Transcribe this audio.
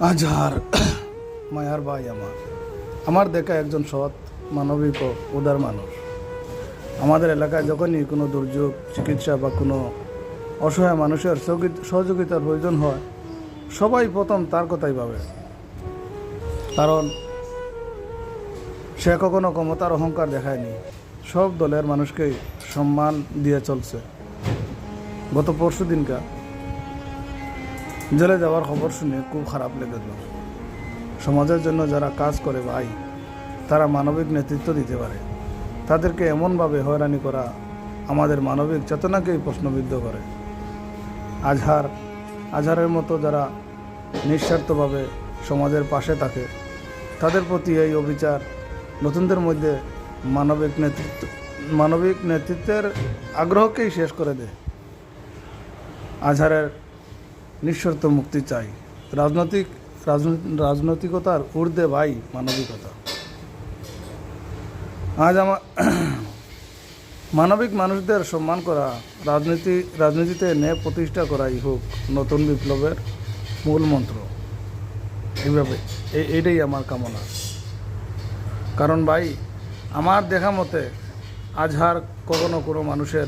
আজহার মায়ার ভাই আমার দেখা একজন সৎ মানবিক ও উদার মানুষ। আমাদের এলাকায় যখনই কোনো দুর্যোগ, চিকিৎসা বা কোনো অসহায় মানুষের সহযোগিতার প্রয়োজন হয়, সবাই প্রথম তার কথাই ভাবে। কারণ সে কখনো ক্ষমতার অহংকার দেখায়নি, সব দলের মানুষকেই সম্মান দিয়ে চলছে। গত পরশু দিনকার জেলে যাওয়ার খবর শুনে খুব খারাপ লেগেছিল। সমাজের জন্য যারা কাজ করে ভাই, তারা মানবিক নেতৃত্ব দিতে পারে। তাদেরকে এমনভাবে হয়রানি করা আমাদের মানবিক চেতনাকেই প্রশ্নবিদ্ধ করে। আজহারের মতো যারা নিঃস্বার্থভাবে সমাজের পাশে থাকে, তাদের প্রতি এই অবিচার নতুনদের মধ্যে মানবিক নেতৃত্বের আগ্রহকেই শেষ করে দেয়। আজহারের নিঃশর্ত মুক্তি চাই। রাজনৈতিকতার ঊর্ধ্বে ভাই মানবিকতা। আজ মানবিক মানুষদের সম্মান করা, রাজনীতিতে ন্যায় প্রতিষ্ঠা করাই হোক নতুন বিপ্লবের মূল মন্ত্র। এইভাবে এইটাই আমার কামনা। কারণ ভাই, আমার দেখা মতে আজহার কখনো কোনো মানুষের